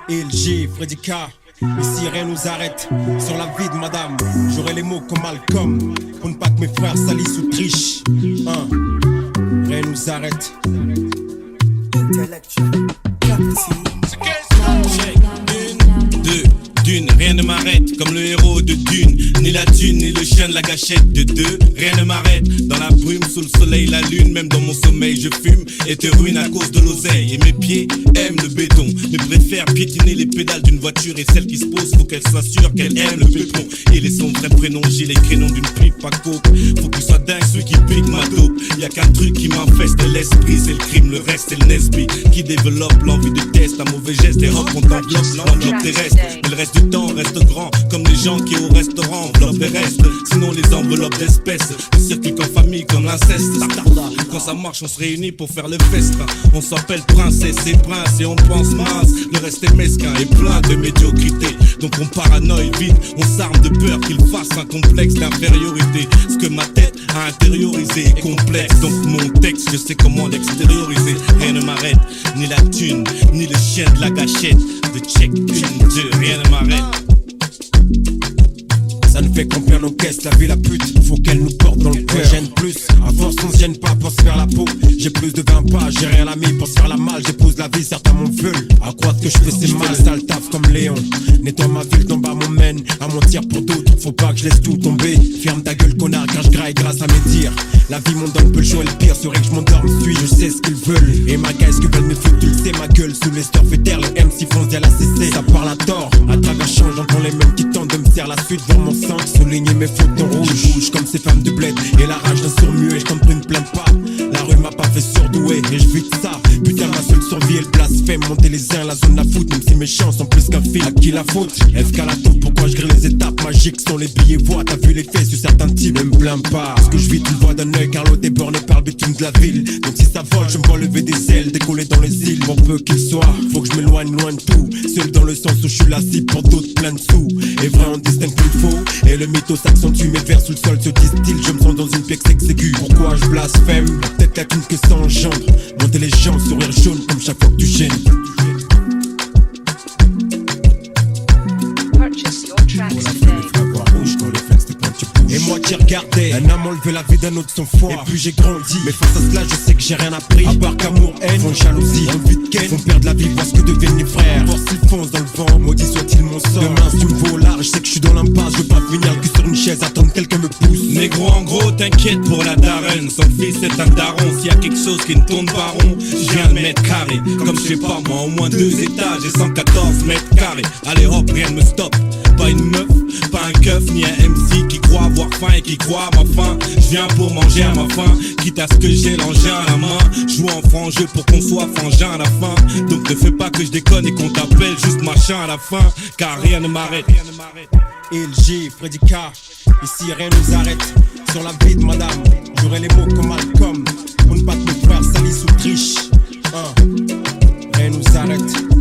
LG, Freddy K, ici rien nous arrête. Sur la vie de madame, j'aurai les mots comme Malcolm. Pour ne pas que mes frères salissent ou trichent. Rien nous arrête. Dune, rien ne m'arrête, comme le héros de Dune. Ni la thune, ni le chien de la gâchette de deux. Rien ne m'arrête, dans la brume, sous le soleil, la lune. Même dans mon sommeil, je fume et te ruine à cause de l'oseille. Et mes pieds aiment le béton, mais préfèrent piétiner les pédales d'une voiture. Et celle qui se pose, faut qu'elle soit sûre qu'elle aime le pétron. Et les son vrai prénom, j'ai les créneaux d'une pipe à coke. Faut qu'il soit dingue, celui qui pique ma dope. Y'a qu'un truc qui m'infeste l'esprit, c'est le crime, le reste c'est le Nesby. Qui développe l'envie de test, un mauvais geste. Et hop, on t'enveloppe, l'enveloppe terrestre. Mais le reste du temps reste grand, comme les gens qui au restaurant enveloppent les restes. Sinon les enveloppes d'espèces, les circuits comme famille, comme l'inceste. Quand ça marche, on se réunit pour faire le festin. On s'appelle princesse et prince et on pense mince. Le reste est mesquin et plein de médiocrité. Donc on paranoïe vite, on s'arme de peur qu'il fasse un complexe d'infériorité. Ce que ma tête a intériorisé est complexe. Donc mon texte, je sais comment l'extérioriser. Rien ne m'arrête, ni la thune, ni le chien de la gâchette. De check, une, deux, rien ne m'arrête. Ça ne fait qu'emplir nos caisses, la vie la pute, faut qu'elle nous porte dans le cœur. Gêne plus, à force on se gêne pas pour se faire la peau. J'ai plus de 20 pas, j'ai rien à mis pour se faire la malle. J'épouse la vie, certains m'en veulent. À croire que je fais c'est mal, sale taf comme Léon. Nettoie ma ville, d'en bas mon mène. À mentir pour d'autres, faut pas que je laisse tout tomber. Ferme ta gueule connard, car je graille grâce à mes dires. La vie m'en donne peu le choix et le pire serait que je m'endorme, suis, je sais ce qu'ils veulent. Et ma gueule, ce que veulent mes fous, tu le sais, ma gueule. Sous les stores fait taire, le MC fonce à la CC. Ça parle à tort, à travers champ, j'entends les mêmes qui tentent de me faire la suite vers mon sang. Souligner mes fautes en rouge, rouge comme ces femmes du bled. Et la rage d'un sourd-muet, je t'en prie, ne plains pas. La rue m'a pas fait surdouer, et je vis de ça. Putain, ma seule survie est le blasphème. Monter les uns, la zone la foot, même si mes chances sont plus qu'un film. À qui la faute? FK la taupe, pourquoi je grille les étapes magiques sont les billets voix. T'as vu les faits sur certains types, ne me plains pas. Parce que je vis, tu le vois d'un œil, car l'autre est borné par le bitume de la ville. Donc si ça vole, je me vois lever des ailes, décoller dans les îles. Bon peu qu'il soit, faut que je m'éloigne loin de tout. Seul dans le sens où je suis la cible pour d'autres plein de sous. Et vrai, on distingue plus faux, et le mytho s'accentue. Mes vers sous le sol se distillent, je me sens dans une pièce exécue. Pourquoi je blasphème? Peut-être la thune que ça engendre. Monter les gens, sourire jaune comme chaque fois que tu gênes. Purchase your tracks today. Et moi qui regardais, un âme enlever la vie d'un autre sans foi. Et puis j'ai grandi, mais face à cela je sais que j'ai rien appris. À part qu'amour, haine, font jalousie, envie de ken, font perdre la vie, voir ce que deviennent les frères. Voir s'ils foncent dans le vent, maudit soit-il mon sort. Demain si tu me vois au large, je sais que je suis dans l'impasse. Je veux pas finir que sur une chaise, attendre que quelqu'un me pousse. Négro en gros, t'inquiète pour la daronne. Son fils est un daron, s'il y a quelque chose qui ne tourne pas rond, je viens de mètre carré. Comme je sais pas moi, au moins 2 étages et 114 mètres carrés. Allez hop, rien ne me stoppe. Pas une meuf, pas un keuf, ni un MC qui croit avoir faim et qui croit à ma faim. Je viens pour manger à ma faim, quitte à ce que j'ai l'engin à la main. Joue en franc jeu pour qu'on soit frangin à la fin. Donc ne fais pas que je déconne et qu'on t'appelle juste machin à la fin, car rien ne m'arrête. LG, Freddy K, ici rien nous arrête. Sur la vie de madame, j'aurai les mots comme Malcolm. Pour ne pas que mes frères salissent ou trichent. Rien nous arrête.